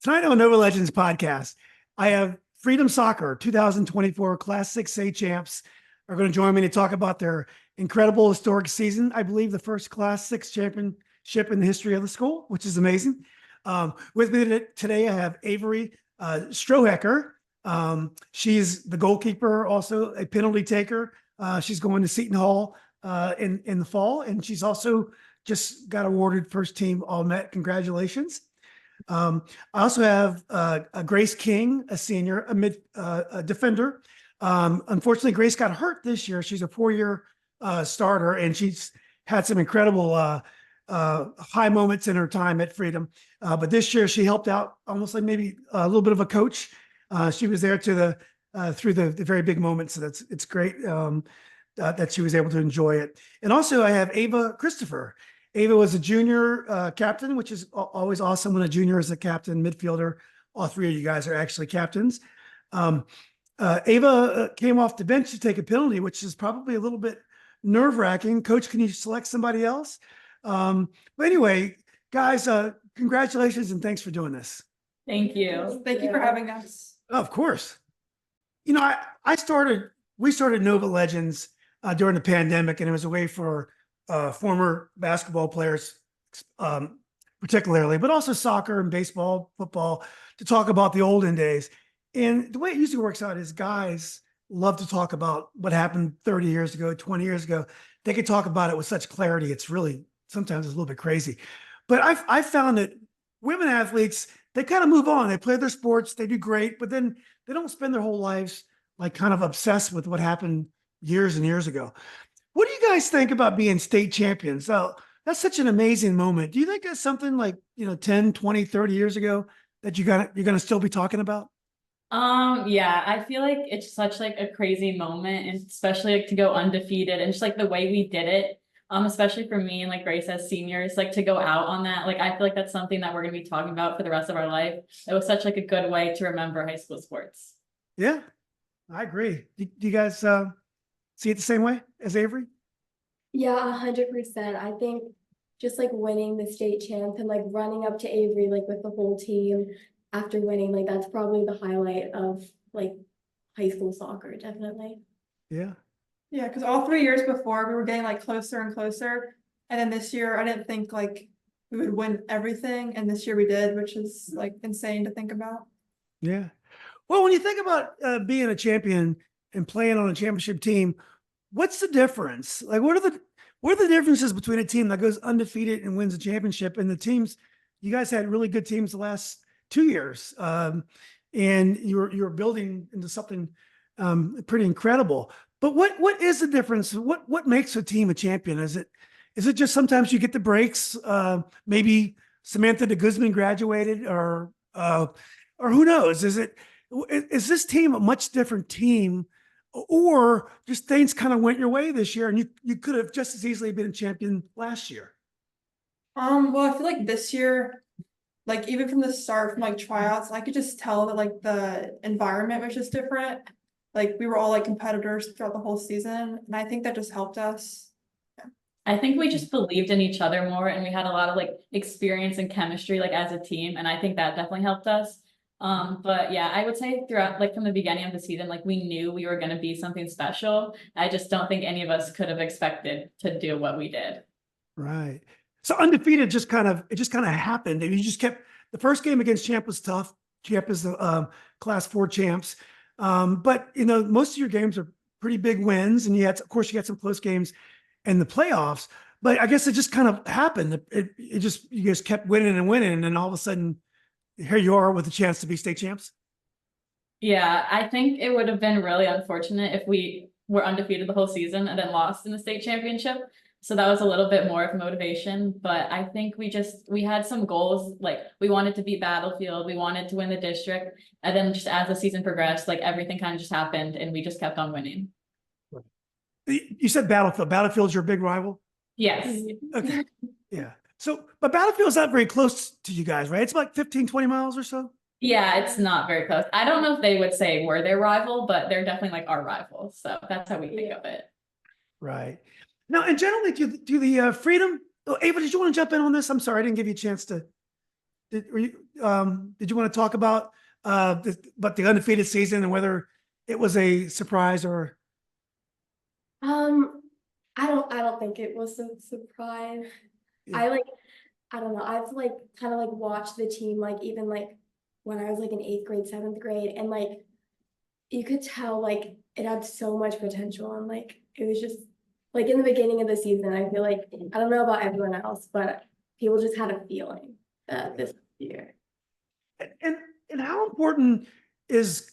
Tonight on Nova Legends podcast, I have Freedom Soccer 2024 Class 6A champs are going to join me to talk about their incredible historic season. I believe the first Class 6 championship in the history of the school, which is amazing. With me today, I have Avery Strohecker. She's the goalkeeper, also a penalty taker. She's going to Seton Hall in the fall, and she's also just got awarded first team All-Met. Congratulations. I also have Grace King, a senior, a defender. Unfortunately, Grace got hurt this year. She's a four-year starter, and she's had some incredible high moments in her time at Freedom. But this year, she helped out almost like maybe a little bit of a coach. She was there to through the very big moments. So it's great that she was able to enjoy it. And also, I have Ava Christoper. Ava was a junior captain, which is always awesome when a junior is a captain, midfielder. All three of you guys are actually captains. Ava came off the bench to take a penalty, which is probably a little bit nerve-wracking. Coach, can you select somebody else? But anyway, guys, congratulations and thanks for doing this. Thank you. Thank you for having us. Of course. You know, we started Nova Legends during the pandemic, and it was a way for former basketball players, particularly, but also soccer and baseball, football, to talk about the olden days. And the way it usually works out is guys love to talk about what happened 30 years ago, 20 years ago. They can talk about it with such clarity. It's really, sometimes it's a little bit crazy. But I found that women athletes, they kind of move on. They play their sports, they do great, but then they don't spend their whole lives like kind of obsessed with what happened years and years ago. What do you guys think about being state champions? So that's such an amazing moment. Do you think that's something like, 10, 20, 30 years ago that you're going to still be talking about? Yeah, I feel like it's such like a crazy moment, and especially like to go undefeated and just like the way we did it. Especially for me and like Grace as seniors, like to go out on that. Like, I feel like that's something that we're going to be talking about for the rest of our life. It was such like a good way to remember high school sports. Yeah, I agree. Do you guys see it the same way as Avery? Yeah, 100%. I think just like winning the state champ and like running up to Avery like with the whole team after winning, like that's probably the highlight of like high school soccer, definitely. Yeah. Yeah, because all 3 years before we were getting like closer and closer. And then this year I didn't think like we would win everything. And this year we did, which is like insane to think about. Yeah. Well, when you think about being a champion and playing on a championship team, what's the difference? Like, what are the differences between a team that goes undefeated and wins a championship and the teams? You guys had really good teams the last 2 years, and you're building into something pretty incredible. But what is the difference? What makes a team a champion? Is it just sometimes you get the breaks? Maybe Samantha de Guzman graduated, or who knows? Is this team a much different team? Or just things kind of went your way this year and you could have just as easily been a champion last year? Well, I feel like this year, like even from the start, from like tryouts, I could just tell that like the environment was just different. Like we were all like competitors throughout the whole season, and I think that just helped us. I think we just believed in each other more, and we had a lot of like experience and chemistry like as a team, and I think that definitely helped us. But yeah, I would say throughout, like from the beginning of the season, like we knew we were going to be something special. I just don't think any of us could have expected to do what we did. Right. So undefeated just kind of happened. And you just kept, the first game against Champ was tough. Champ is the class 4 champs. But most of your games are pretty big wins, and of course you had some close games in the playoffs, but I guess it just kind of happened. You just kept winning and winning. And then all of a sudden, here you are with a chance to be state champs. Yeah, I think it would have been really unfortunate if we were undefeated the whole season and then lost in the state championship. So that was a little bit more of motivation, but I think we had some goals. Like we wanted to beat Battlefield, we wanted to win the district. And then just as the season progressed, like everything kind of just happened and we just kept on winning. You said Battlefield. Battlefield's your big rival? Yes. Okay. Yeah. So, but Battlefield's not very close to you guys, right? It's about 15, 20 miles or so. Yeah, it's not very close. I don't know if they would say we're their rival, but they're definitely like our rivals. So that's how we think of it. Right. Now, and generally, do the Freedom, Ava, did you want to jump in on this? I'm sorry, I didn't give you a chance to did you want to talk about the undefeated season and whether it was a surprise or? I don't think it was a surprise. Yeah. I don't know. I've like kind of like watched the team like even like when I was like in 8th grade, 7th grade, and like you could tell like it had so much potential, and like it was just like in the beginning of the season, I feel like I don't know about everyone else, but people just had a feeling that this year. And how important is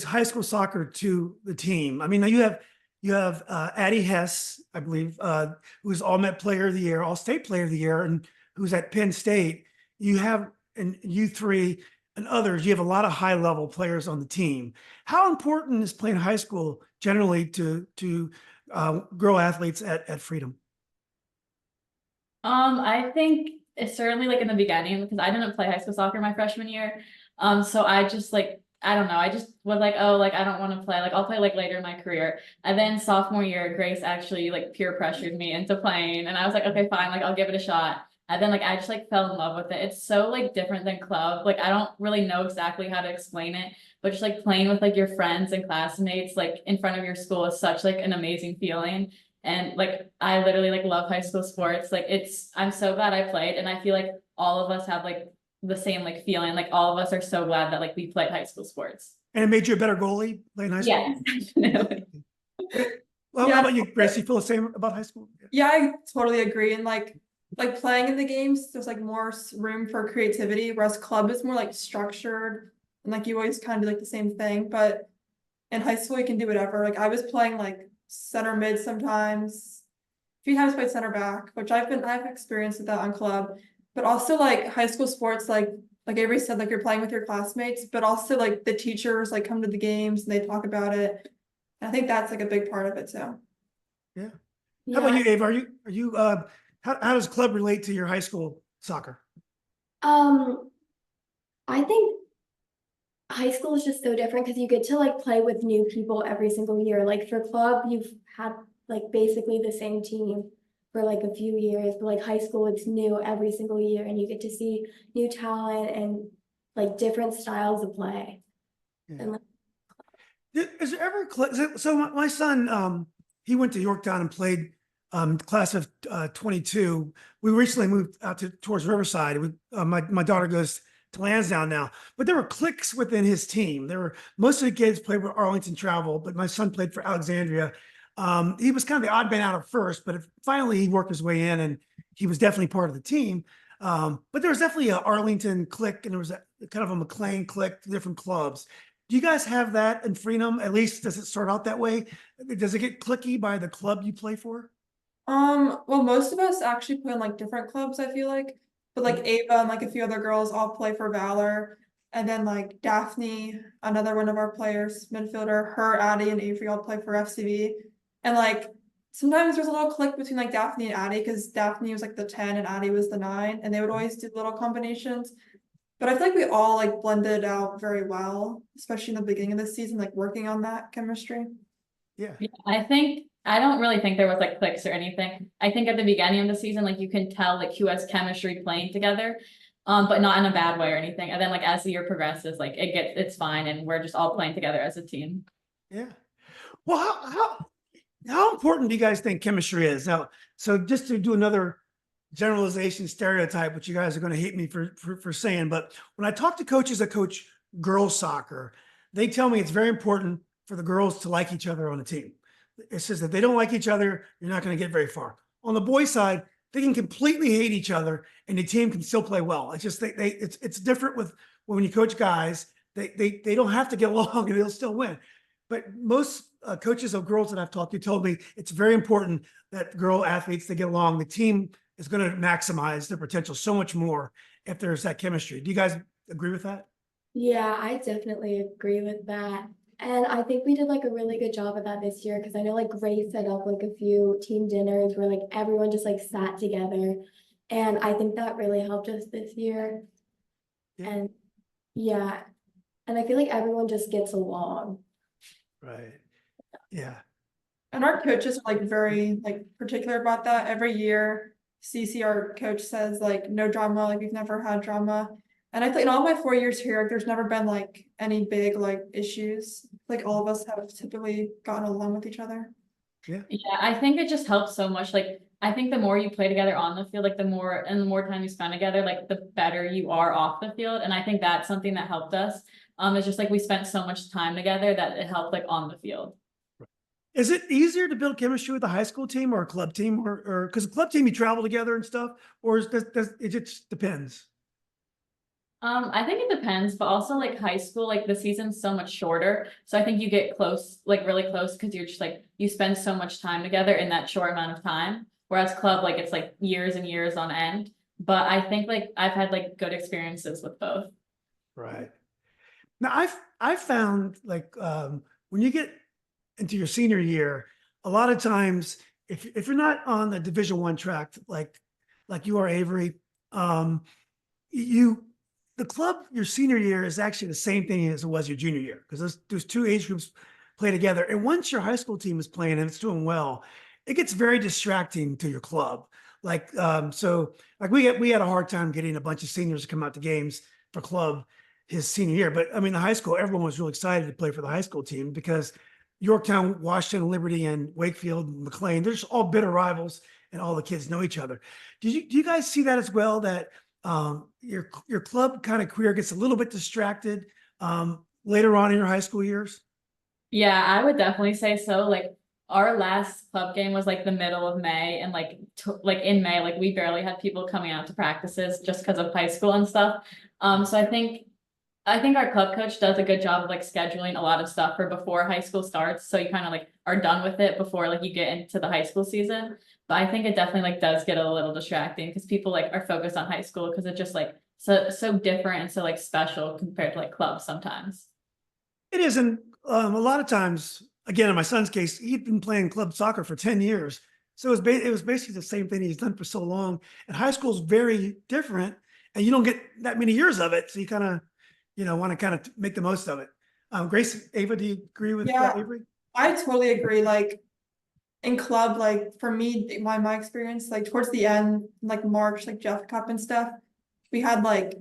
high school soccer to the team? I mean, you have Addie Hess, I believe, who's All Met Player of the Year, All State Player of the Year, and who's at Penn State. You have and you three and others. You have a lot of high level players on the team. How important is playing high school generally to grow athletes at Freedom? I think it's certainly like in the beginning because I didn't play high school soccer my freshman year. So I just like, I don't know. I just was like, oh, like I don't want to play. Like I'll play like later in my career. And then sophomore year, Grace actually like peer pressured me into playing, and I was like, okay, fine. Like I'll give it a shot. And then like I just like fell in love with it. It's so like different than club. Like I don't really know exactly how to explain it, but just like playing with like your friends and classmates like in front of your school is such like an amazing feeling. And like I literally like love high school sports. Like I'm so glad I played, and I feel like all of us have like the same like feeling. Like all of us are so glad that like we played high school sports. And it made you a better goalie playing high school? Yes, definitely. Well, Yeah. how about you, Grace? You feel the same about high school? Yeah, I totally agree. And like playing in the games, there's like more room for creativity, whereas club is more like structured and like you always kind of do like the same thing. But in high school, you can do whatever. Like I was playing like center mid sometimes, a few times played center back, which I've experienced with that on club. But also like high school sports, like Avery said, like you're playing with your classmates, but also like the teachers like come to the games and they talk about it. And I think that's like a big part of it too. Yeah. How about Yeah. you, Ava? Are you how does club relate to your high school soccer? I think high school is just so different because you get to like play with new people every single year. Like for club, you've had like basically the same team for like a few years, but like high school, it's new every single year, and you get to see new talent and like different styles of play. Yeah. And like, Is there ever so my son he went to Yorktown and played class of 22. We recently moved out towards Riverside. My daughter goes to Lansdowne now, but there were cliques within his team. Most of the kids played with Arlington Travel, but my son played for Alexandria. He was kind of the odd man out at first, but finally he worked his way in, and he was definitely part of the team. But there was definitely an Arlington clique, and there was kind of a McLean clique, different clubs. Do you guys have that in Freedom? At least does it start out that way? Does it get cliquey by the club you play for? Well, most of us actually play in like different clubs, I feel like. But like Ava and like a few other girls all play for Valor. And then like Daphne, another one of our players, midfielder, her, Addie, and Avery all play for FCB. And like sometimes there's a little click between like Daphne and Addie because Daphne was like the 10 and Addie was the 9, and they would always do little combinations. But I feel like we all like blended out very well, especially in the beginning of the season, like working on that chemistry. Yeah. Yeah, I don't really think there was like clicks or anything. I think at the beginning of the season, like you can tell like who has chemistry playing together, but not in a bad way or anything. And then like as the year progresses, like it's fine, and we're just all playing together as a team. Yeah. Well, how important do you guys think chemistry is? Now, so just to do another generalization stereotype, which you guys are going to hate me for saying, but when I talk to coaches that coach girls soccer, they tell me it's very important for the girls to like each other on the team. It says that they don't like each other, you're not going to get very far. On the boys' side, they can completely hate each other and the team can still play well. It's just it's different with when you coach guys. They don't have to get along and they'll still win. But most coaches of girls that I've talked to told me it's very important that girl athletes they get along. The team is going to maximize their potential so much more if there's that chemistry. Do you guys agree with that? yeah, I definitely agree with that. And I think we did like a really good job of that this year because I know like Grace set up like a few team dinners where like everyone just like sat together. And I think that really helped us this year. Yeah. And yeah, and I feel like everyone just gets along. Right. Yeah. And our coaches are like very like particular about that. Every year, CC, our coach, says like no drama, like we've never had drama. And I think in all my 4 years here, like, there's never been like any big like issues. Like all of us have typically gotten along with each other. Yeah, I think it just helps so much. Like, I think the more you play together on the field, like the more time you spend together, like the better you are off the field. And I think that's something that helped us. It's just like we spent so much time together that it helped like on the field. Is it easier to build chemistry with a high school team or a club team, or because a club team you travel together and stuff, or does it just depends? I think it depends, but also like high school, like the season's so much shorter. So I think you get close, like really close, because you're just like, you spend so much time together in that short amount of time. Whereas club, like it's like years and years on end. But I think like I've had like good experiences with both. Right. Now I've found like when you get into your senior year, a lot of times if you're not on the Division I track like you are, Avery, you the club your senior year is actually the same thing as it was your junior year, because those two age groups play together. And once your high school team is playing and it's doing well, it gets very distracting to your club. Like so like we had a hard time getting a bunch of seniors to come out to games for club his senior year. But I mean, the high school, everyone was really excited to play for the high school team because Yorktown, Washington, Liberty, and Wakefield, and McLean, they're just all bitter rivals, and all the kids know each other. Do you guys see that as well? That your club kind of career gets a little bit distracted later on in your high school years? Yeah, I would definitely say so. Like our last club game was like the middle of May, and like like in May, like we barely had people coming out to practices just because of high school and stuff. So I think our club coach does a good job of like scheduling a lot of stuff for before high school starts. So you kind of like are done with it before like you get into the high school season. But I think it definitely like does get a little distracting because people like are focused on high school because it's just like so different and so like special compared to like clubs sometimes. It isn't. A lot of times, again, in my son's case, he'd been playing club soccer for 10 years. So it was basically the same thing he's done for so long. And high school is very different, and you don't get that many years of it. So you kind of, want to kind of make the most of it. Grace, Ava, do you agree with Yeah. Avery? I totally agree. Like in club, like for me, my experience, like towards the end, like March, like Jeff Cup and stuff, we had like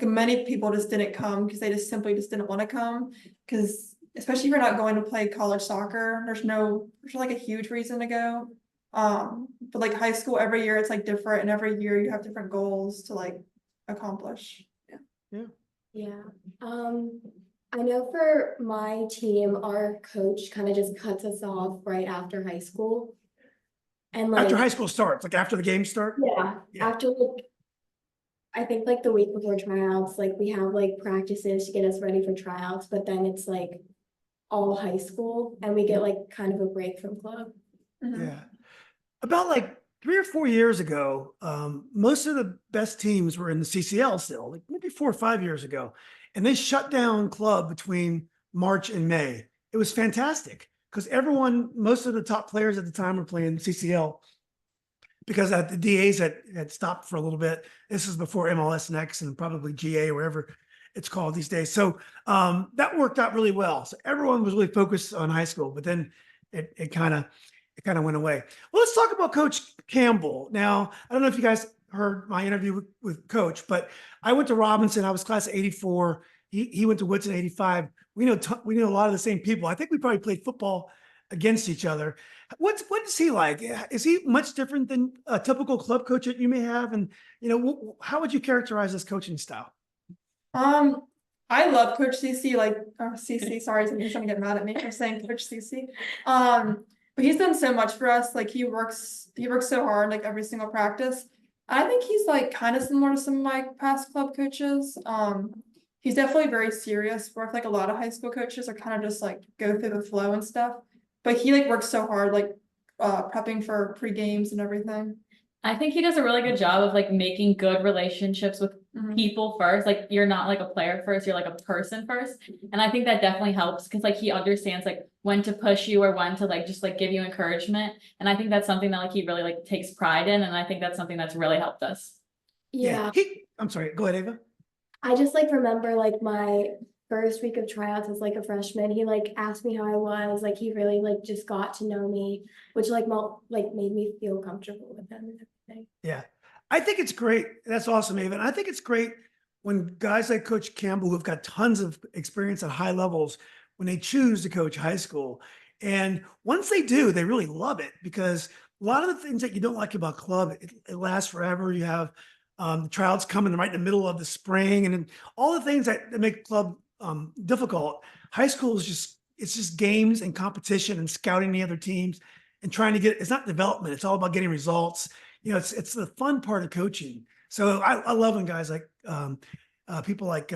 many people just didn't come because they just simply just didn't want to come. Because especially if you're not going to play college soccer, there's like a huge reason to go. But like high school, every year it's like different, and every year you have different goals to like accomplish. Yeah. I know for my team, our coach kind of just cuts us off right after high school. And like After high school starts, like after the games start? yeah, Yeah. after like I think like the week before tryouts, like we have like practices to get us ready for tryouts, but then it's like all high school and we get like kind of a break from club. Mhm. Yeah. About like 3 or 4 years ago, most of the best teams were in the CCL still, like maybe 4 or 5 years ago. And they shut down club between March and May. It was fantastic because most of the top players at the time were playing CCL because the DAs had stopped for a little bit. This is before MLS Next and probably GA or wherever it's called these days. So that worked out really well. So everyone was really focused on high school, but then it kind of went away. Well, let's talk about Coach Campbell. Now, I don't know if you guys heard my interview with Coach, but I went to Robinson. I was class of 84. He went to Woodson 85. We know a lot of the same people. I think we probably played football against each other. What is he like? Is he much different than a typical club coach that you may have? And, how would you characterize his coaching style? I love Coach CC, like CC, sorry, somebody's gonna get mad at me for saying Coach CC. But he's done so much for us. Like he works so hard, like every single practice. I think he's like kind of similar to some of my past club coaches. He's definitely very serious, where I feel like a lot of high school coaches are kind of just like go through the flow and stuff. But he like works so hard, like prepping for pre-games and everything. I think he does a really good job of like making good relationships with people first. Like you're not like a player first, you're like a person first. And I think that definitely helps because like he understands like when to push you or when to like just like give you encouragement. And I think that's something that like he really like takes pride in. And I think that's something that's really helped us. Yeah. I'm sorry, go ahead, Ava. I just like remember like my first week of tryouts as like a freshman, he like asked me how I was, like he really like just got to know me, which like made me feel comfortable with him and everything. Yeah, I think it's great. That's awesome, Ava. And I think it's great when guys like Coach Campbell, who've got tons of experience at high levels, when they choose to coach high school. And once they do, they really love it, because a lot of the things that you don't like about club, it lasts forever. You have the tryouts coming right in the middle of the spring, and then all the things that make club difficult. High school is it's just games and competition and scouting the other teams and trying to get, it's not development. It's all about getting results. You know, it's the fun part of coaching. So I love when guys like people like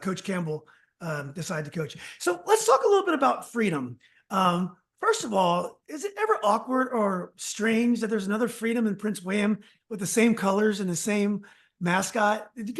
Coach Campbell decide to coach. So let's talk a little bit about freedom. First of all, is it ever awkward or strange that there's another Freedom in Prince William with the same colors and the same mascot? Do you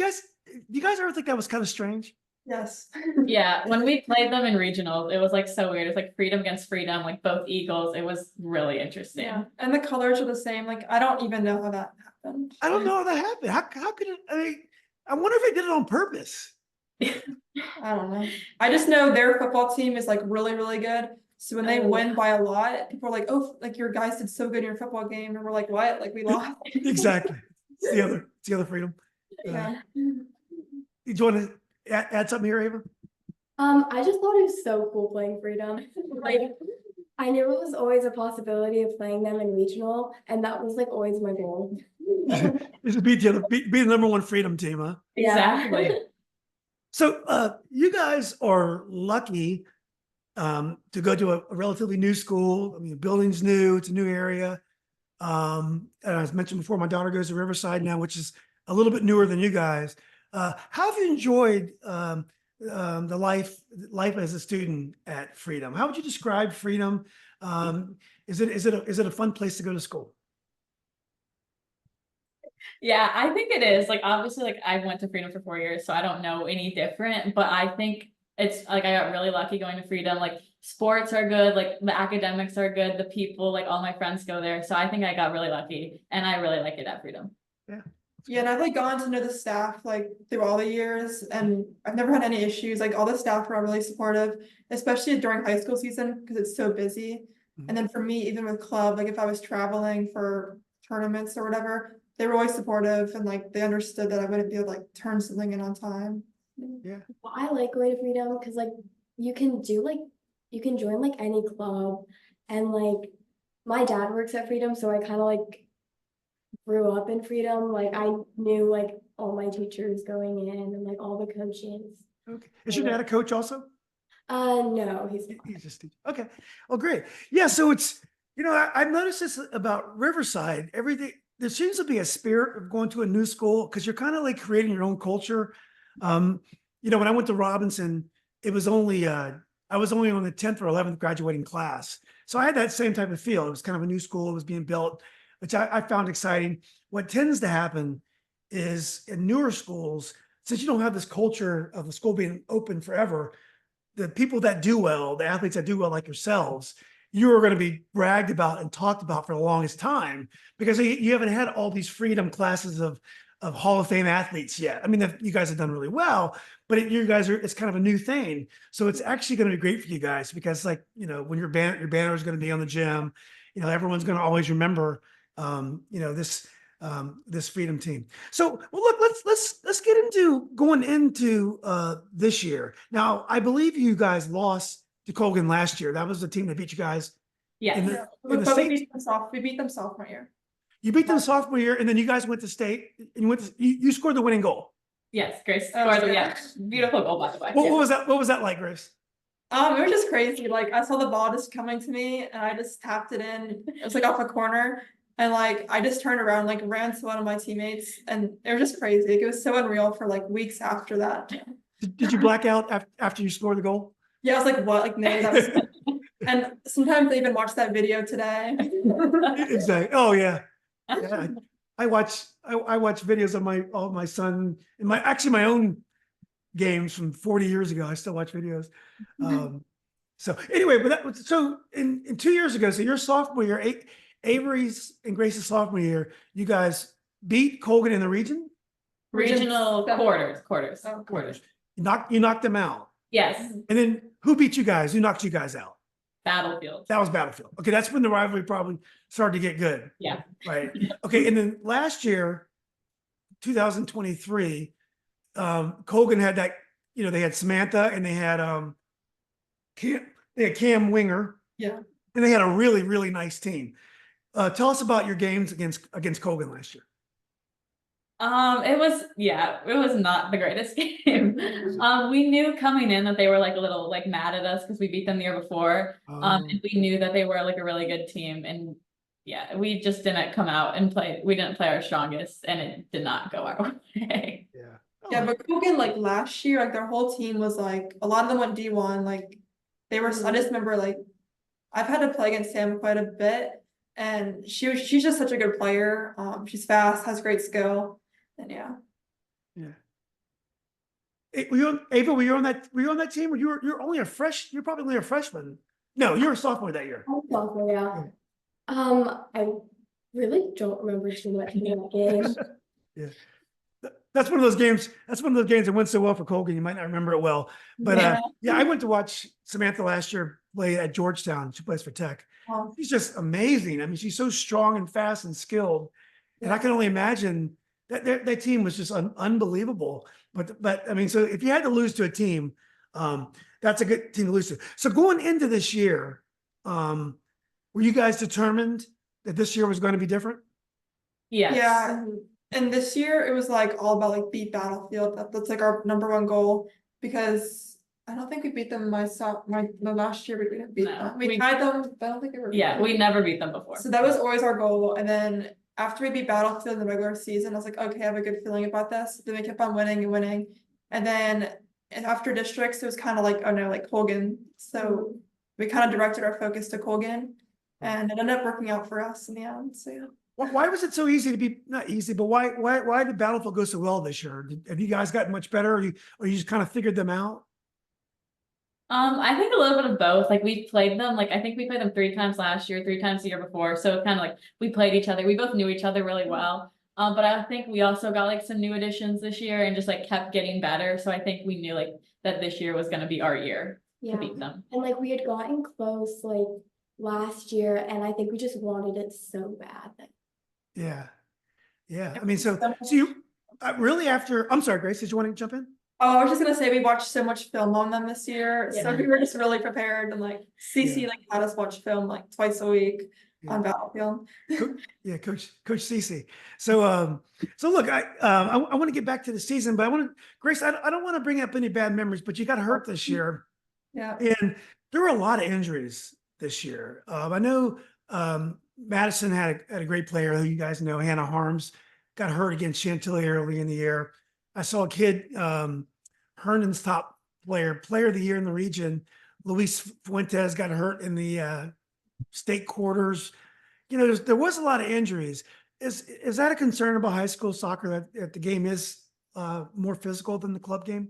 guys ever think that was kind of strange? Yes. Yeah, when we played them in regionals, it was like so weird. It's like Freedom against Freedom, like both Eagles. It was really interesting. Yeah, and the colors are the same. Like, I don't even know how that happened. I don't know how that happened. How could it? I mean, I wonder if they did it on purpose. I don't know. I just know their football team is like really, really good. So when they win by a lot, people are like, "Oh, like your guys did so good in your football game," and we're like, "What? Like we lost." Exactly. It's the other Freedom. Yeah. Do you want to add something here, Ava? I just thought it was so cool playing Freedom. Like, I knew it was always a possibility of playing them in regional, and that was like always my goal. Just beat the number one Freedom team, huh? Exactly. So you guys are lucky to go to a relatively new school. I mean, the building's new, it's a new area. And as mentioned before, my daughter goes to Riverside now, which is a little bit newer than you guys. How have you enjoyed the life as a student at Freedom? How would you describe Freedom? Is it a fun place to go to school? Yeah, I think it is. Like, obviously, like I went to Freedom for 4 years, so I don't know any different, but I think it's like I got really lucky going to Freedom. Like, sports are good, like the academics are good, the people, like all my friends go there. So I think I got really lucky, and I really like it at Freedom. Yeah, and I've like gotten to know the staff like through all the years, and I've never had any issues. Like all the staff are really supportive, especially during high school season because it's so busy. And then for me, even with club, like if I was traveling for tournaments or whatever, they were always supportive, and like they understood that I wouldn't be able to like turn something in on time. Yeah. Well, I like going to Freedom because like you can join like any club, and like my dad works at Freedom, so I kind of like grew up in Freedom. Like I knew like all my teachers going in and like all the coaches. Okay. Is your dad a coach also? No, he's not. He's just okay. Well, great. Yeah. So it's, I've noticed this about Riverside. Everything, there seems to be a spirit of going to a new school because you're kind of like creating your own culture. When I went to Robinson, it was only I was only on the 10th or 11th graduating class. So I had that same type of feel. It was kind of a new school. It was being built, which I found exciting. What tends to happen is in newer schools, since you don't have this culture of the school being open forever, the people that do well, the athletes that do well like yourselves, you are going to be bragged about and talked about for the longest time because you haven't had all these Freedom classes of Hall of Fame athletes yet. I mean, you guys have done really well, but it's kind of a new thing. So it's actually going to be great for you guys because when your banner is going to be on the gym, everyone's going to always remember, this Freedom team. So, well, look, let's get into going into this year. Now, I believe you guys lost to Colgan last year. That was the team that beat you guys. Yes. In Yeah, the but state. we beat them sophomore year. You beat them sophomore year, and then you guys went to state, and you scored the winning goal. Yes, Grace Oh, scored. yeah. Yeah, beautiful goal, by the way. What was that? What was that like, Grace? It was just crazy. Like I saw the ball just coming to me, and I just tapped it in. It was like off a corner, and like I just turned around, like ran to one of my teammates, and it was just crazy. Like, it was so unreal for like weeks after that. Did you black out after you scored the goal? Yeah, I was like, what? Like, no, that was. And sometimes I even watch that video today. Exactly. Oh yeah. Yeah. I watch videos of my son and my own games from 40 years ago. I still watch videos. So anyway, but so in 2 years ago, so your sophomore year, Avery's and Grace's sophomore year, you guys beat Colgan in the region? Regional quarters. Oh, Quarters. You knocked them out. Yes, And then who beat you guys? Who knocked you guys out? Battlefield. That was Battlefield. Okay, that's when the rivalry probably started to get good. Yeah. Right. Okay, and then last year, 2023, Colgan had that, they had Samantha and they had Cam Winger. Yeah. And they had a really, really nice team. Tell us about your games against Colgan last year. It was not the greatest game. We knew coming in that they were like a little like mad at us because we beat them the year before. And we knew that they were like a really good team, and yeah, we just didn't come out and play. We didn't play our strongest, and it did not go our way. Yeah. Yeah, but Colgan, like last year, like their whole team was like, a lot of them went D1, like they were, I just remember like, I've had to play against Sam quite a bit, and she's just such a good player. She's fast, has great skill, and yeah. Ava, were you on that team? Or you're probably only a freshman. No, you were a sophomore that year. I'm sophomore, yeah. I really don't remember too much from that game. Yeah. That's one of those games. That's one of those games that went so well for Colgan. You might not remember it well, but I went to watch Samantha last year play at Georgetown. She plays for Tech. Wow. She's just amazing. I mean, she's so strong and fast and skilled, and I can only imagine that team was just unbelievable. But I mean, so if you had to lose to a team, that's a good team to lose to. So going into this year, were you guys determined that this year was going to be different? Yes. Yeah. And this year it was like all about like beat Battlefield. That's like our #1 goal, because I don't think we beat them the last year. We didn't beat them. We tied them, but I don't think we were. Yeah, we never beat them before. So that was always our goal. And then after we beat Battlefield in the regular season, I was like, okay, I have a good feeling about this. Then we kept on winning and winning. And then after districts, it was kind of like, oh no, like Colgan. So we kind of directed our focus to Colgan, and it ended up working out for us in the end. So yeah. Why was it so easy to be, not easy, but why did Battlefield go so well this year? Have you guys gotten much better, or you just kind of figured them out? I think a little bit of both. Like we played them, like I think we played them 3 times last year, 3 times the year before. So it's kind of like we played each other. We both knew each other really well. But I think we also got like some new additions this year and just like kept getting better. So I think we knew like that this year was going to be our year to beat them. And like we had gotten close like last year, and I think we just wanted it so bad. Yeah. I mean, so you really I'm sorry, Grace, did you want to jump in? Oh, I was just gonna say we watched so much film on them this year, so we were just really prepared, and like CC like had us watch film like twice a week on Battlefield. Coach CC. So look, I want to get back to the season, but Grace, I don't want to bring up any bad memories, but you got hurt this year. Yeah. And there were a lot of injuries this year. I know Madison had a great player who you guys know, Hannah Harms, got hurt against Chantilly early in the year. I saw a kid, Herndon's top player of the year in the region, Luis Fuentes, got hurt in the state quarters. There was a lot of injuries. Is that a concern about high school soccer, that the game is more physical than the club game?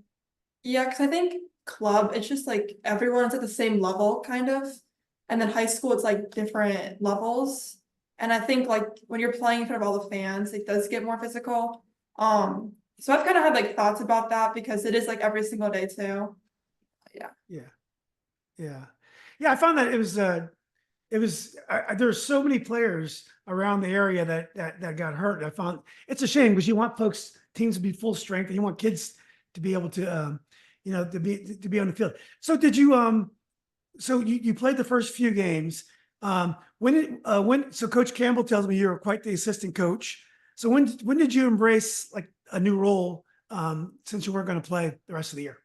Yeah, because I think club, it's just like everyone's at the same level kind of. And then high school, it's like different levels. And I think like when you're playing in front of all the fans, it does get more physical. So I've kind of had like thoughts about that, because it is like every single day too. Yeah. I found that there were so many players around the area that got hurt. I found it's a shame, because you want teams to be full strength, and you want kids to be able to, to be on the field. So did you, so you played the first few games. So Coach Campbell tells me you're quite the assistant coach. So when did you embrace like a new role, since you weren't going to play the rest of the year?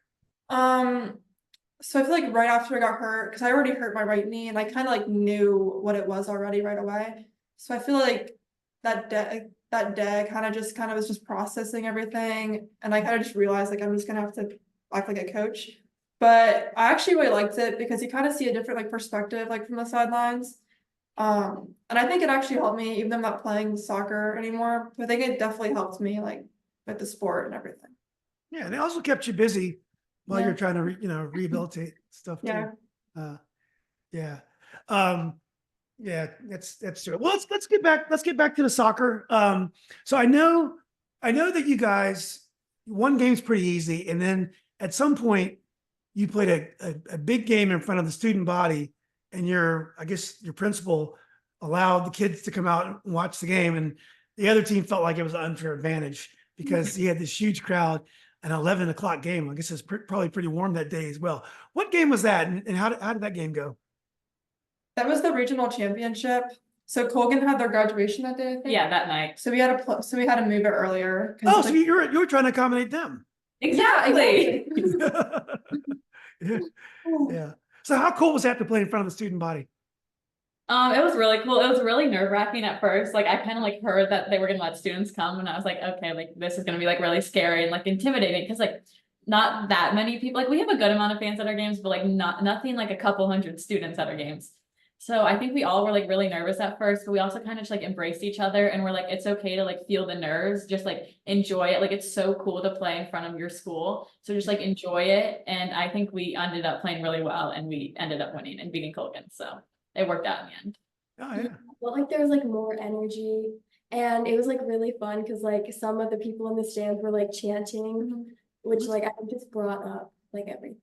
So I feel like right after I got hurt, because I already hurt my right knee, and I kind of like knew what it was already right away. So I feel like that day kind of was just processing everything, and I kind of just realized like I'm just gonna have to act like a coach. But I actually really liked it, because you kind of see a different like perspective like from the sidelines. And I think it actually helped me, even though I'm not playing soccer anymore. But I think it definitely helped me like with the sport and everything. Yeah, and it also kept you busy while you're trying to rehabilitate stuff too. That's true. Well, let's get back to the soccer. So I know that you guys, one game's pretty easy, and then at some point you played a big game in front of the student body, and I guess your principal allowed the kids to come out and watch the game, and the other team felt like it was an unfair advantage because he had this huge crowd. an 11 o'clock game. I guess it's probably pretty warm that day as well. What game was that, and how did that game go? That was the regional championship. So Colgan had their graduation that day, I think. Yeah, that night. So we had to move it earlier. 'Cause, Oh, so you were trying to accommodate them. Exactly. Yeah, yeah. So how cool was that to play in front of the student body? It was really cool. It was really nerve-wracking at first. Like I kind of like heard that they were gonna let students come, and I was like, okay, like this is gonna be like really scary and like intimidating because like not that many people. Like we have a good amount of fans at our games, but like nothing like a couple hundred students at our games. So I think we all were like really nervous at first, but we also kind of just like embraced each other and we're like, it's okay to like feel the nerves, just like enjoy it. Like it's so cool to play in front of your school. So just like enjoy it. And I think we ended up playing really well and we ended up winning and beating Colgan. So it worked out in the end. Oh yeah. Felt like there was like more energy, and it was like really fun because like some of the people in the stands were like chanting, which like I think just brought up like everyone.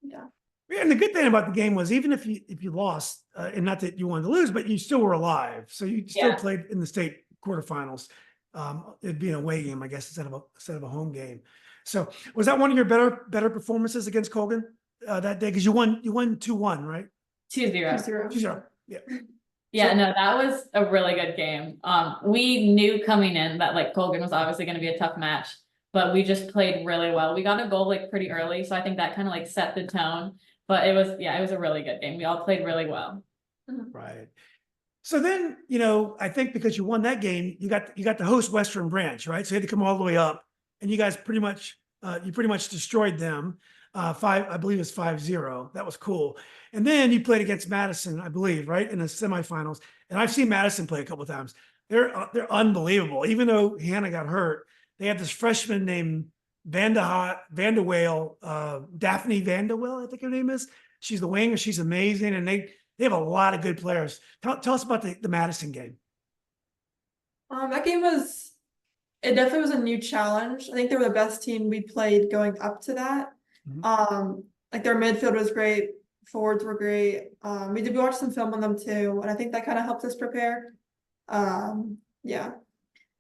Yeah. Yeah, and the good thing about the game was even if you lost, and not that you wanted to lose, but you still were alive. So you still Yeah. played in the state quarterfinals. It'd be an away game, I guess, instead of a home game. So was that one of your better performances against Colgan that day? Because you won 2-1, right? 2-0. 2-0. 2-0. Yeah. Yeah, So- no, that was a really good game. We knew coming in that like Colgan was obviously going to be a tough match, but we just played really well. We got a goal like pretty early, so I think that kind of like set the tone. But it was a really good game. We all played really well. Right. So then, I think because you won that game, you got the host Western Branch, right? So you had to come all the way up, and you guys pretty much destroyed them. I believe it was 5-0. That was cool. And then you played against Madison, I believe, right, in the semifinals. And I've seen Madison play a couple of times. They're unbelievable. Even though Hannah got hurt, they have this freshman named Vandewale, Daphne Vandewale, I think her name is. She's the winger. She's amazing, and they have a lot of good players. Tell us about the Madison game. That game it definitely was a new challenge. I think they were the best team we played going up to that. Like their midfield was great, forwards were great. We watched some film on them too, and I think that kind of helped us prepare. Yeah.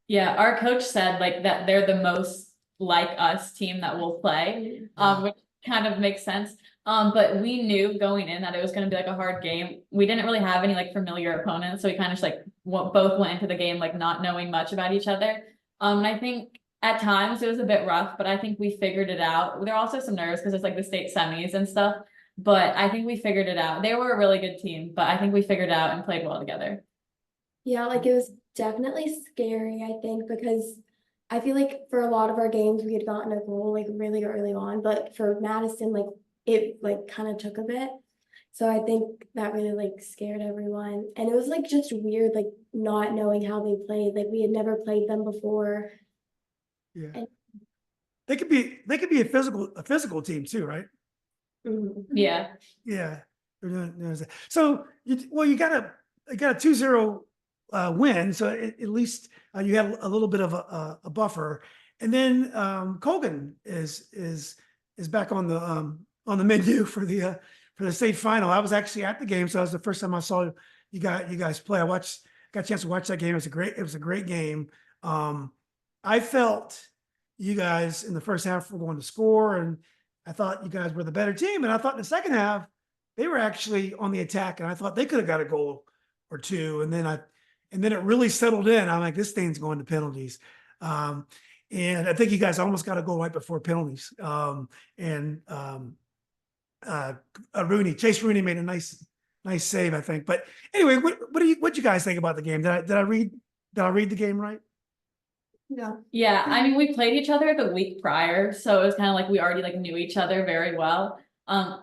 Yeah, our coach said like that they're the most like us team that will play, which kind of makes sense. But we knew going in that it was going to be like a hard game. We didn't really have any like familiar opponents, so we kind of just like both went into the game like not knowing much about each other. And I think at times it was a bit rough, but I think we figured it out. There are also some nerves because it's like the state semis and stuff, but I think we figured it out. They were a really good team, but I think we figured it out and played well together. Yeah, like it was definitely scary, I think, because I feel like for a lot of our games we had gotten a goal like really early on, but for Madison, like it like kind of took a bit. So I think that really like scared everyone. And it was like just weird, like not knowing how they played. Like we had never played them before. Yeah. And- They could be a physical team too, right? Yeah. Yeah. So you got a 2-0 win, so at least you had a little bit of a buffer. And then Colgan is back on the menu for the state final. I was actually at the game, so that was the first time I saw you guys play. Got a chance to watch that game. It was a great game. I felt you guys in the first half were going to score, and I thought you guys were the better team. And I thought in the second half they were actually on the attack, and I thought they could have got a goal or two. And then it really settled in. I'm like, this thing's going to penalties. And I think you guys almost got a goal right before penalties. Chase Rooney made a nice save, I think. But anyway, what you guys think about the game? Did I read the game right? Yeah, I mean, we played each other the week prior, so it was kind of like we already like knew each other very well.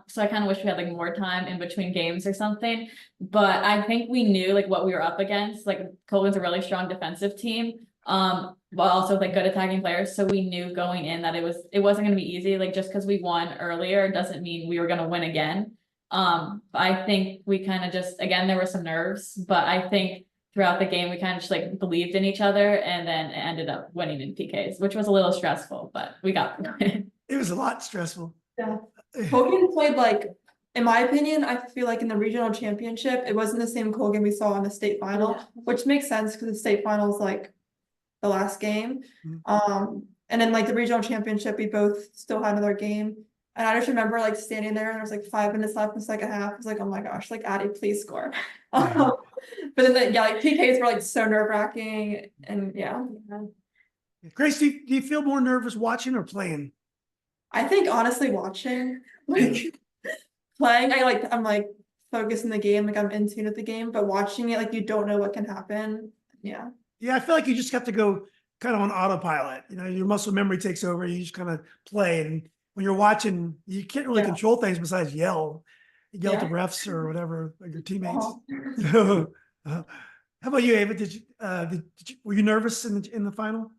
So I kind of wish we had like more time in between games or something. But I think we knew like what we were up against. Like Colgan's a really strong defensive team, but also like good attacking players. So we knew going in that it wasn't going to be easy. Like just because we won earlier doesn't mean we were going to win again. I think we kind of just, again, there were some nerves, but I think throughout the game we kind of just like believed in each other, and then it ended up winning in PKs, which was a little stressful, but we got it. It was a lot stressful. Yeah. Colgan played like, in my opinion, I feel like in the regional championship, it wasn't the same Colgan we saw in the state final, which makes sense because the state final is like the last game. And And then like the regional championship, we both still had another game. And I just remember like standing there and there was like 5 minutes left in the second half. I was like, oh my gosh, like Addie, please score. But then like PKs were like so nerve-wracking and yeah. Grace, do you feel more nervous watching or playing? I think honestly watching, like playing, I'm like focused in the game, like I'm in tune with the game, but watching it, like you don't know what can happen. Yeah. Yeah, I feel like you just have to go kind of on autopilot. You know, your muscle memory takes over. You just kind of play, and when you're watching, you can't really Yeah. control things besides yell to Yeah. refs or whatever, or your teammates. Uh-huh. How about you, Ava? Were you nervous in the final?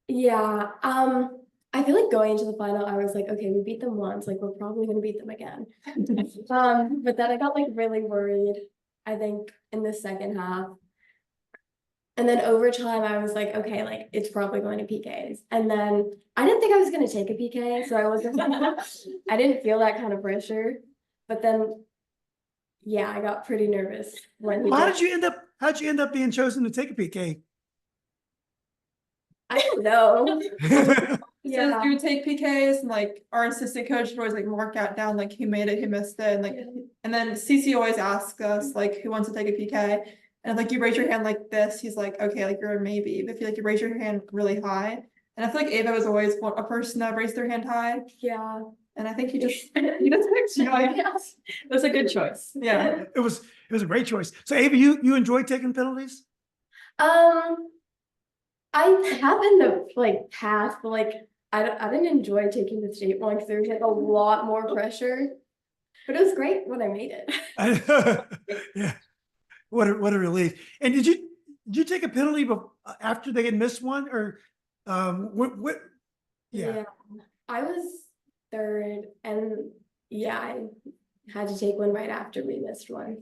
Yeah, I feel like going into the final, I was like, okay, we beat them once, like we're probably gonna beat them again. But then I got like really worried, I think, in the second half. And then overtime, I was like, okay, like it's probably going to PKs. And then I didn't think I was gonna take a PK, so I wasn't I didn't feel that kind of pressure. But then yeah, I got pretty nervous when we Well, did. how'd you end up being chosen to take a PK? I don't know. So we would take PKs and like our assistant coach would always like mark out down like who made it, who missed it, and like and then CC always asks us like who wants to take a PK. And like you raise your hand like this, he's like, okay, like you're a maybe. But if you like you raise your hand really high. And I feel like Ava was always a person that raised their hand high. Yeah. And I think he just picked you. Yes, it was a good choice. Yeah. It was a great choice. So Ava, you enjoy taking penalties? I have in the like past, but like I didn't enjoy taking the state one because there was like a lot more pressure. But it was great when I made it. Yeah. What a relief. And did you take a penalty after they had missed one, or what yeah. I was third, and yeah, I had to take one right after we missed one.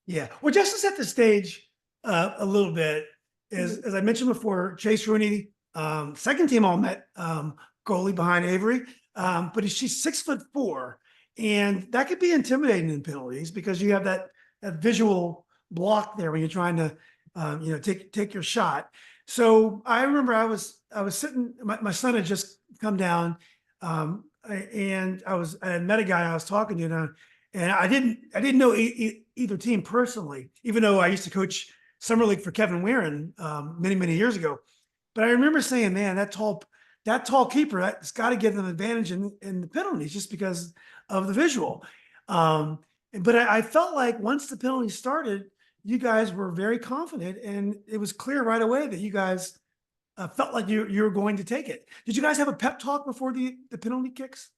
Yeah. Well, just to set the stage a little bit, as I mentioned before, Chase Rooney, second team all met goalie behind Avery, but she's 6'4", and that could be intimidating in penalties because you have that visual block there when you're trying to take your shot. So I remember I was sitting, my son had just come down, and I had met a guy I was talking to, and I didn't know either team personally, even though I used to coach summer league for Kevin Warren many years ago. But I remember saying, man, that tall keeper, that's got to give them advantage in the penalties just because of the visual. But I felt like once the penalty started, you guys were very confident, and it was clear right away that you guys felt like you were going to take it. Did you guys have a pep talk before the penalty kicks?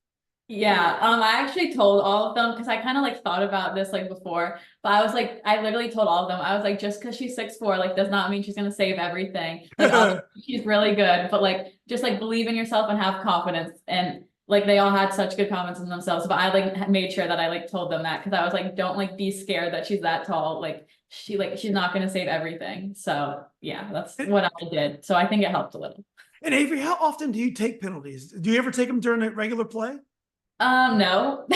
Yeah, I actually told all of them because I kind of like thought about this like before, but I was like, I literally told all of them, I was like, just because she's 6'4", like does not mean she's gonna save everything. Like she's really good, but like just like believe in yourself and have confidence. And like they all had such good confidence in themselves, but I like made sure that I like told them that because I was like, don't like be scared that she's that tall. Like she's not gonna save everything. So yeah, that's what I did. So I think it helped a little. And Avery, how often do you take penalties? Do you ever take them during a regular play? No.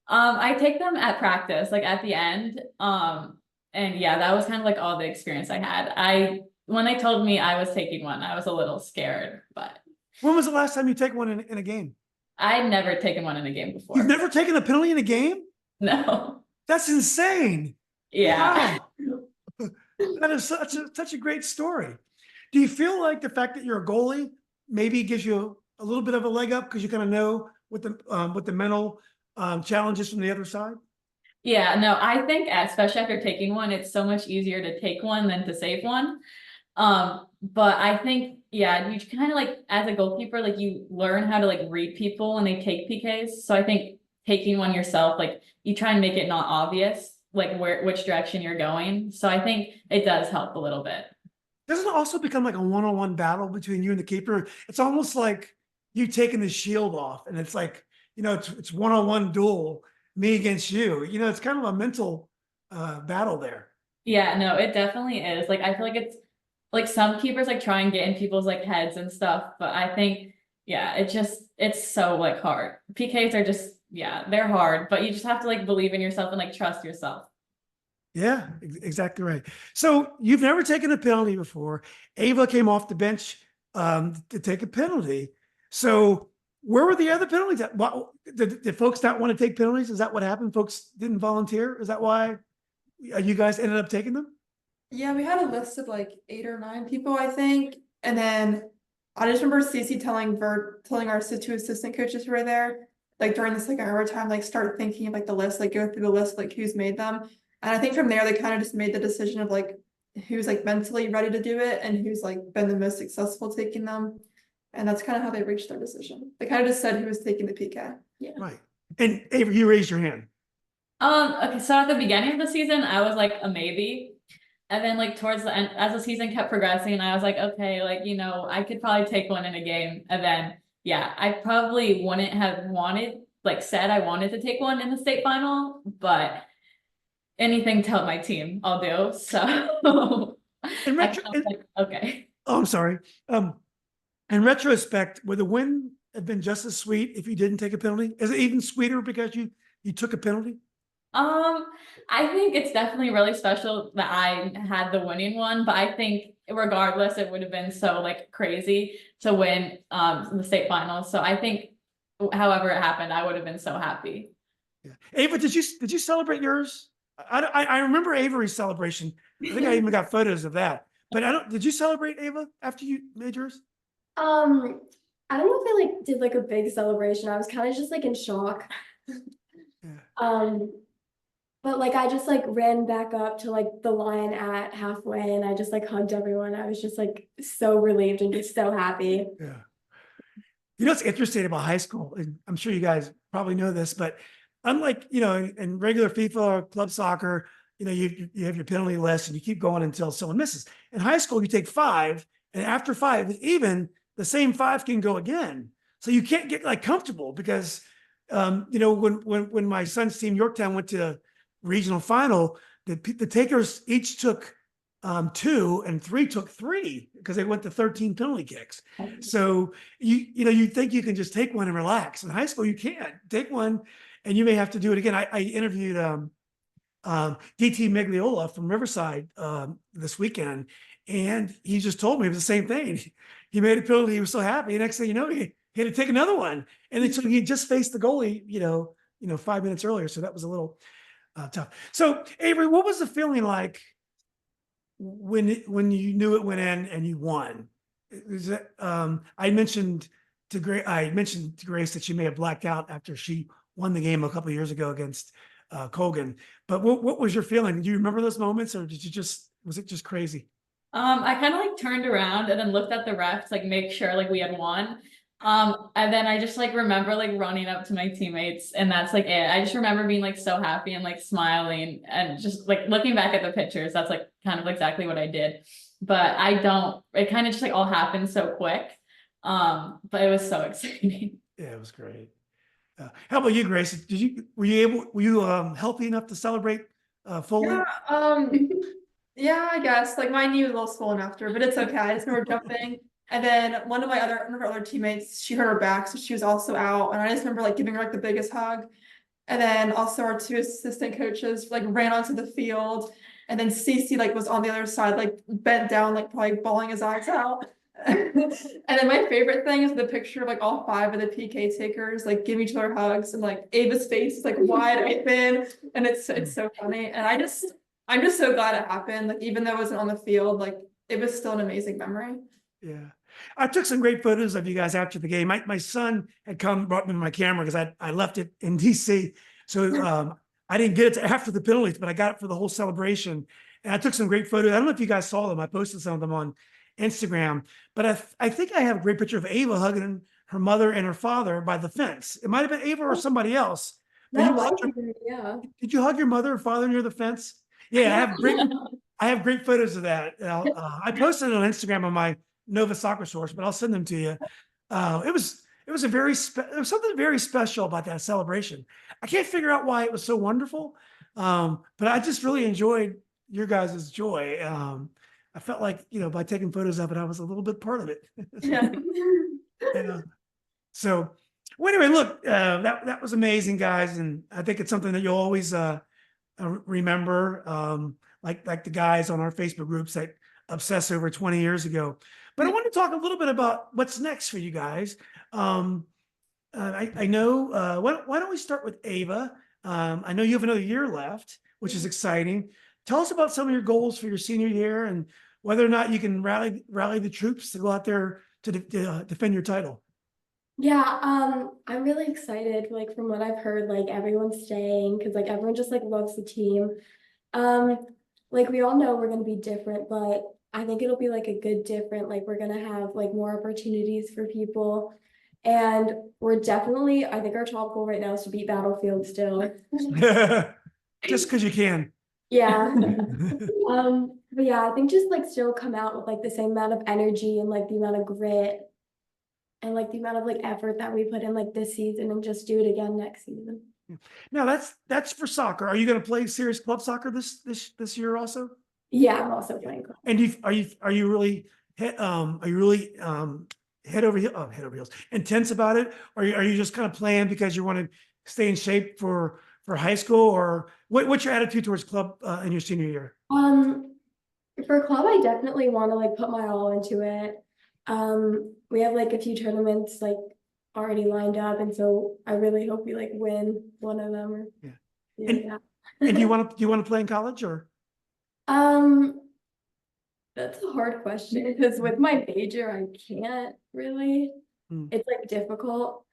I take them at practice, like at the end. And yeah, that was kind of like all the experience I had. When they told me I was taking one, I was a little scared, but. When was the last time you take one in a game? I'd never taken one in a game before. You've never taken a penalty in a game? No. That's insane. Yeah. Wow. That is such a great story. Do you feel like the fact that you're a goalie maybe gives you a little bit of a leg up because you kind of know what the mental challenges from the other side? Yeah, no, I think especially after taking one, it's so much easier to take one than to save one. But I think, yeah, you kind of like as a goalkeeper, like you learn how to like read people when they take PKs. So I think taking one yourself, like you try and make it not obvious, like which direction you're going. So I think it does help a little bit. Doesn't it also become like a one-on-one battle between you and the keeper? It's almost like you taking the shield off, and it's like, it's one-on-one duel, me against you. It's kind of a mental battle there. Yeah, no, it definitely is. Like I feel like it's like some keepers like try and get in people's like heads and stuff, but I think, yeah, it's so like hard. PKs are just, yeah, they're hard, but you just have to like believe in yourself and like trust yourself. Yeah, exactly right. So you've never taken a penalty before. Ava came off the bench to take a penalty. So where were the other penalties at? Did folks not want to take penalties? Is that what happened? Folks didn't volunteer? Is that why you guys ended up taking them? Yeah, we had a list of like 8 or 9 people, I think. And then I just remember Cece telling our two assistant coaches who were there, like during the second overtime, like start thinking of like the list, like go through the list, like who's made them. And I think from there, they kind of just made the decision of like who's like mentally ready to do it and who's like been the most successful taking them. And that's kind of how they reached their decision. They kind of just said who was taking the PK. Yeah. Right. And Avery, you raised your hand. Okay, so at the beginning of the season, I was like a maybe. And then like towards the end, as the season kept progressing, I was like, okay, like, you know, I could probably take one in a game. And then, yeah, I probably wouldn't have said I wanted to take one in the state final, but anything to help my team, I'll do. So In I felt like, okay. Oh, I'm sorry. In retrospect, would the win have been just as sweet if you didn't take a penalty? Is it even sweeter because you took a penalty? I think it's definitely really special that I had the winning one, but I think regardless, it would have been so like crazy to win the state finals. So I think however it happened, I would have been so happy. Yeah. Ava, did you celebrate yours? I remember Avery's celebration. I think I even got photos of that. But did you celebrate, Ava, after you made yours? I don't know if I like did like a big celebration. I was kind of just like in shock. Yeah. But like I just like ran back up to like the line at halfway and I just like hugged everyone. I was just like so relieved and just so happy. Yeah. You know what's interesting about high school, and I'm sure you guys probably know this, but unlike, you know, in regular FIFA or club soccer, you know, you have your penalty list and you keep going until someone misses. In high school, you take 5, and after 5, even the same 5 can go again. So you can't get like comfortable because, you know, when my son's team Yorktown went to regional final, the takers each took 2 and 3 took 3 because they went to 13 penalty kicks. So you know, you think you can just take one and relax. In high school, you can't take one and you may have to do it again. I interviewed DT Migliola from Riverside this weekend, and he just told me it was the same thing. He made a penalty, he was so happy. Next thing you know, he had to take another one. And then so he just faced the goalie, you know, 5 minutes earlier. So that was a little tough. So Avery, what was the feeling like when you knew it went in and you won? Is it, I mentioned to Grace that she may have blacked out after she won the game a couple of years ago against Colgan. But what was your feeling? Do you remember those moments, or was it just crazy? I kind of like turned around and then looked at the refs, like make sure like we had won. And then I just like remember like running up to my teammates, and that's like it. I just remember being like so happy and like smiling and just like looking back at the pictures, that's like kind of exactly what I did. But it kind of just like all happened so quick. But it was so exciting. Yeah, it was great. How about you, Grace? Were you healthy enough to celebrate fully? Yeah, yeah, I guess. Like my knee was a little swollen after, but it's okay. I just remember jumping. And then one of our other teammates, she hurt her back, so she was also out. And I just remember like giving her like the biggest hug. And then also our 2 assistant coaches like ran onto the field. And then Cece like was on the other side, like bent down, like probably bawling his eyes out. And then my favorite thing is the picture of like all 5 of the PK takers like giving each other hugs, and like Ava's face is like wide open, and it's so funny. And I'm just so glad it happened. Like even though it wasn't on the field, like it was still an amazing memory. Yeah. I took some great photos of you guys after the game. My son had brought me my camera because I left it in DC. So I didn't get it to after the penalties, but I got it for the whole celebration. And I took some great photos. I don't know if you guys saw them. I posted some of them on Instagram, but I think I have a great picture of Ava hugging her mother and her father by the fence. It might have been Ava or somebody else. But Yeah. did you hug your mother or father near the fence? Yeah, I have great photos of that. I posted it on Instagram on my Nova Soccer Source, but I'll send them to you. It was there was something very special about that celebration. I can't figure out why it was so wonderful, but I just really enjoyed your guys' joy. I felt like, you know, by taking photos of it, I was a little bit part of it. Yeah. Yeah. So, well, anyway, look, that was amazing, guys, and I think it's something that you'll always remember, like the guys on our Facebook groups that obsess over 20 years ago. But I want to talk a little bit about what's next for you guys. I know, why don't we start with Ava? I know you have another year left, which is exciting. Tell us about some of your goals for your senior year and whether or not you can rally the troops to go out there to defend your title. Yeah, I'm really excited, like from what I've heard, like everyone's staying because like everyone just like loves the team. Like we all know we're gonna be different, but I think it'll be like a good different, like we're gonna have like more opportunities for people. And we're definitely, I think our top goal right now is to beat Battlefield still. Just because you can. Yeah. But yeah, I think just like still come out with like the same amount of energy and like the amount of grit and like the amount of like effort that we put in like this season and just do it again next season. Now that's for soccer. Are you going to play serious club soccer this year also? Yeah, I'm also playing club. And are you really head over heels intense about it? Or are you just kind of playing because you want to stay in shape for high school? Or what's your attitude towards club in your senior year? For club, I definitely want to like put my all into it. We have like a few tournaments like already lined up, and so I really hope we like win one of them. Or, yeah. And do you want to play in college or? That's a hard question because with my major, I can't really. It's like difficult.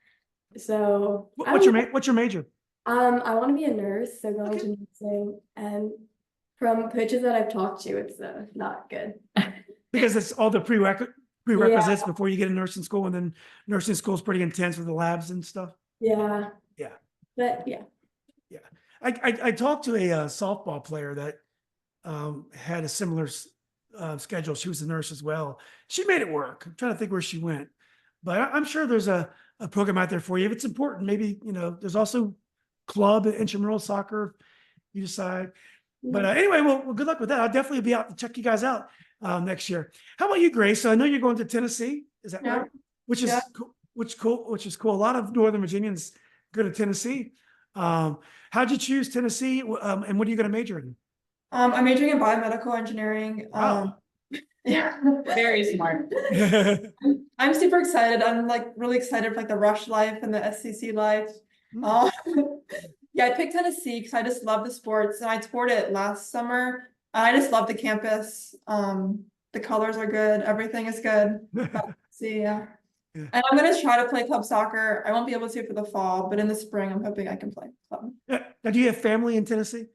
So what's your major? I want to be a nurse, so going to nursing, and from coaches that I've talked to, it's not good. Because it's all the prerequisites before you get a nursing school, and then nursing school is pretty intense with the labs and stuff. Yeah. Yeah. But yeah. Yeah. I talked to a softball player that had a similar schedule. She was a nurse as well. She made it work. I'm trying to think where she went, but I'm sure there's a program out there for you if it's important. Maybe, there's also club intramural soccer. You decide. But anyway, well, good luck with that. I'll definitely be out to check you guys out next year. How about you, Grace? So I know you're going to Tennessee. Is that right? Which is cool. A lot of Northern Virginians go to Tennessee. How'd you choose Tennessee? And what are you going to major in? I'm majoring in biomedical engineering. Wow. Yeah. Very smart. I'm super excited. I'm like really excited for like the Rush life and the SEC life. Yeah, I picked Tennessee because I just love the sports, and I toured it last summer. I just love the campus. The colors are good. Everything is good. Yeah. And I'm going to try to play club soccer. I won't be able to for the fall, but in the spring, I'm hoping I can play club. Now, do you have family in Tennessee?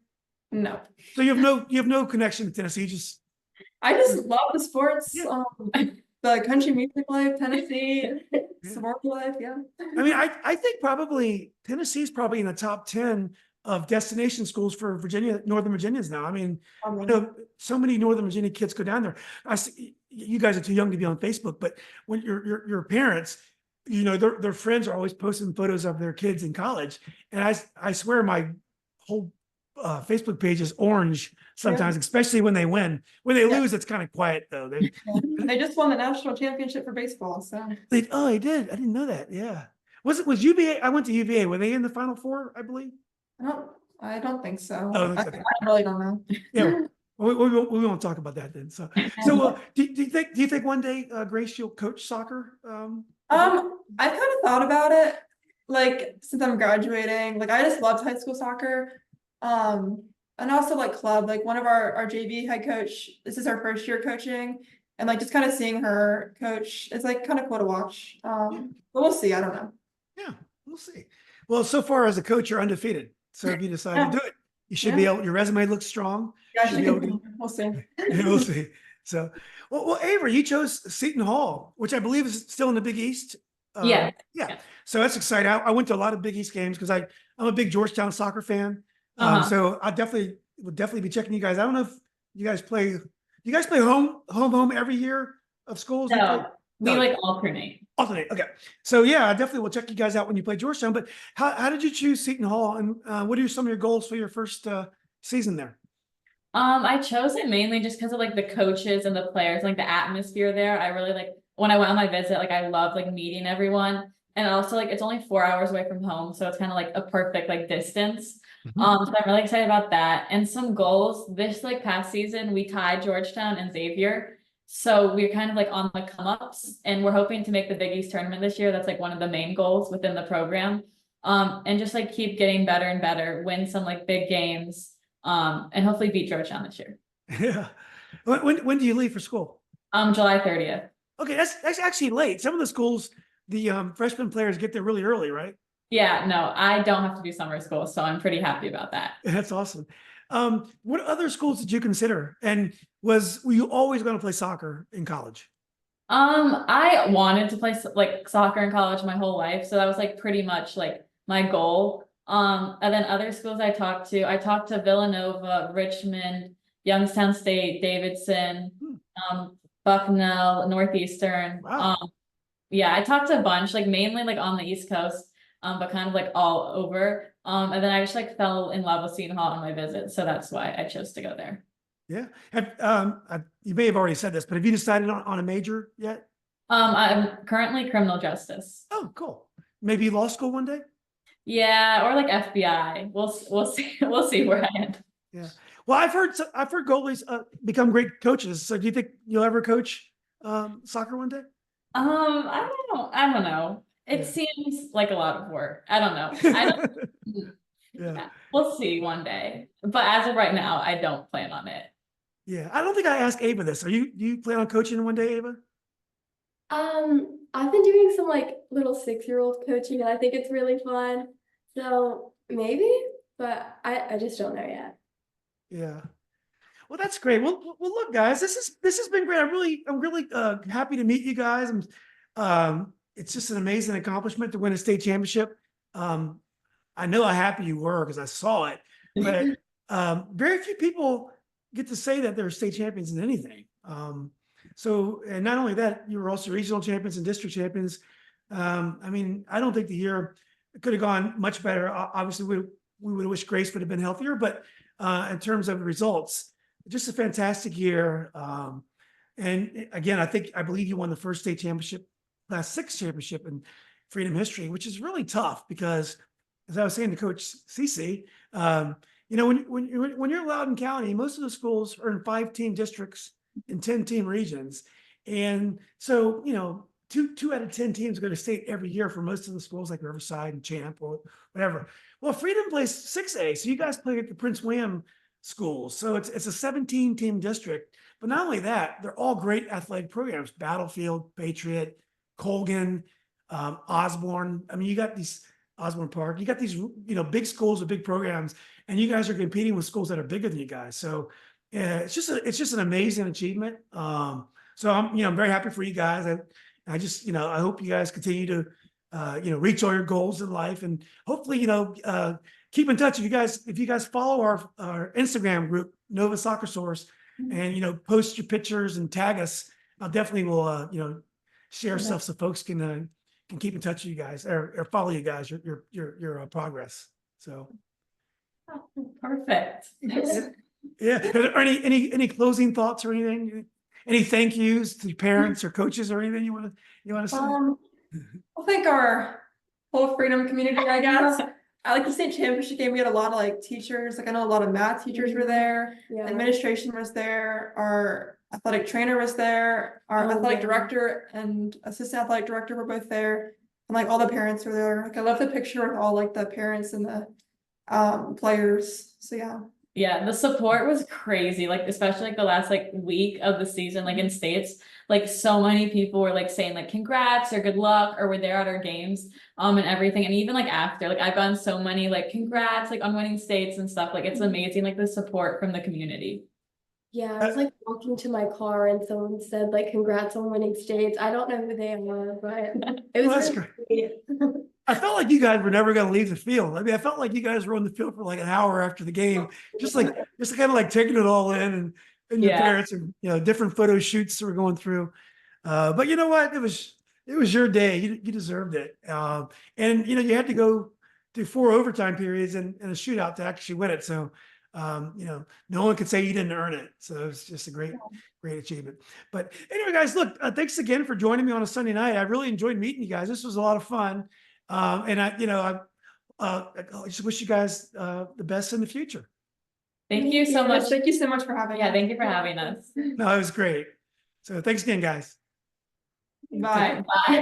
No. So you have no connection to Tennessee. I just love the sports. The country music life, Tennessee, sport life. Yeah. I mean, I think probably Tennessee is probably in the top 10 of destination schools for Northern Virginians now. I mean, so many Northern Virginia kids go down there. You guys are too young to be on Facebook, but when your parents, their friends are always posting photos of their kids in college. And I swear my whole Facebook page is orange sometimes, especially when they win. When they lose, it's kind of quiet though. They just won the national championship for baseball. So they did. I didn't know that. Yeah. Was UVA? I went to UVA. Were they in the Final Four, I believe? I don't think so. Oh, I really don't know. Yeah. We won't talk about that then. So do you think one day, Grace, you'll coach soccer? I kind of thought about it, like since I'm graduating. Like I just loved high school soccer, and also like club. Like one of our JV head coach. This is our first year coaching, and like just kind of seeing her coach is like kind of cool to watch. But we'll see. I don't know. Yeah, we'll see. Well, so far as a coach, you're undefeated. So if you decide to do it, you should be able. Your resume looks strong. Yeah, we'll see. We'll see. So, well, Avery, you chose Seton Hall, which I believe is still in the Big East. Yeah. So that's exciting. I went to a lot of Big East games because I'm a big Georgetown soccer fan. So I would definitely be checking you guys. I don't know if you guys play. You guys play home every year of schools? No, we like alternate. Alternate. Okay. So yeah, I definitely will check you guys out when you play Georgetown. But how did you choose Seton Hall, and what are some of your goals for your first season there? I chose it mainly just because of like the coaches and the players, like the atmosphere there. I really like when I went on my visit, like I love like meeting everyone. And also like it's only 4 hours away from home. So it's kind of like a perfect like distance. So I'm really excited about that. And some goals this like past season, we tied Georgetown and Xavier. So we're kind of like on the come ups, and we're hoping to make the Big East tournament this year. That's like one of the main goals within the program. And just like keep getting better and better, win some like big games, and hopefully beat Georgetown this year. Yeah. When do you leave for school? July 30th. Okay, that's actually late. Some of the schools, the freshman players get there really early, right? Yeah, no, I don't have to do summer school, so I'm pretty happy about that. That's awesome. What other schools did you consider? And were you always going to play soccer in college? I wanted to play like soccer in college my whole life, so that was like pretty much like my goal. And then other schools I talked to Villanova, Richmond, Youngstown State, Davidson, Bucknell, Northeastern. Wow. Yeah, I talked to a bunch, like mainly like on the East Coast, but kind of like all over. And then I just like fell in love with Seton Hall on my visit, so that's why I chose to go there. Yeah. You may have already said this, but have you decided on a major yet? I'm currently criminal justice. Oh, cool. Maybe law school one day? Yeah, or like FBI. We'll see where I end. Yeah. Well, I've heard goalies become great coaches. So do you think you'll ever coach soccer one day? I don't know. It Yeah. seems like a lot of work. I don't know. I don't. Yeah. We'll see one day. But as of right now, I don't plan on it. Yeah. I don't think I asked Ava this. Do you plan on coaching one day, Ava? I've been doing some like little 6-year-old coaching, and I think it's really fun. So maybe, but I just don't know yet. Yeah. Well, that's great. Well, look, guys, this has been great. I'm really happy to meet you guys. It's just an amazing accomplishment to win a state championship. I know how happy you were because I saw it, but very few people get to say that they're state champions in anything. So, and not only that, you were also regional champions and district champions. I mean, I don't think the year could have gone much better. Obviously, we would wish Grace would have been healthier, but in terms of results, just a fantastic year. And again, I believe you won the first state championship, Class 6 championship in Freedom history, which is really tough because, as I was saying to Coach Cece, you know, when you're Loudoun County, most of the schools are in 5-team districts and 10-team regions, and so you know, two out of 10 teams go to state every year for most of the schools, like Riverside and Champ or whatever. Well, Freedom plays 6A, so you guys play at the Prince William schools, so it's a 17-team district. But not only that, they're all great athletic programs: Battlefield, Patriot, Colgan, Osborne. I mean, you got these Osborne Park. You got these, you know, big schools with big programs, and you guys are competing with schools that are bigger than you guys. So yeah, it's just an amazing achievement. So I'm very happy for you guys. I just, you know, I hope you guys continue to, you know, reach all your goals in life, and hopefully, you know, keep in touch. If you guys follow our Instagram group, Nova Soccer Source, and, you know, post your pictures and tag us, I'll definitely will, you know, share stuff so folks can keep in touch with you guys or follow you guys, your progress. So. Perfect. Yeah. Are there any closing thoughts or anything? Any thank yous to parents or coaches or anything you want to say? I think our whole Freedom community, I guess. I like the state championship game. We had a lot of like teachers. Like I know a lot of math teachers were there. Yeah. Administration was there. Our athletic trainer was there. Our athletic director and assistant athletic director were both there. And like all the parents were there. Like I love the picture with all like the parents and the players. So yeah. Yeah, the support was crazy, like especially like the last like week of the season, like in states, like so many people were like saying like congrats or good luck, or were there at our games and everything. And even like after, like I've gotten so many like congrats like on winning states and stuff. Like it's amazing, like the support from the community. Yeah, I was like walking to my car and someone said like congrats on winning states. I don't know who they are, but it was Well, that's really great. I felt like you guys were never going to leave the field. I mean, I felt like you guys were on the field for like an hour after the game, just kind of like taking it all in, and your parents and, you know, different photo shoots that we're going through. But you know what? It was your day. You deserved it. And you know, you had to go through 4 overtime periods and a shootout to actually win it. So, you know, no one could say you didn't earn it. So it's just a great achievement. But anyway, guys, look, thanks again for joining me on a Sunday night. I really enjoyed meeting you guys. This was a lot of fun. And I just wish you guys the best in the future. Thank you so much. Thank you so much for having us. Yeah, thank you for having us. No, it was great. So thanks again, guys. Bye. Bye.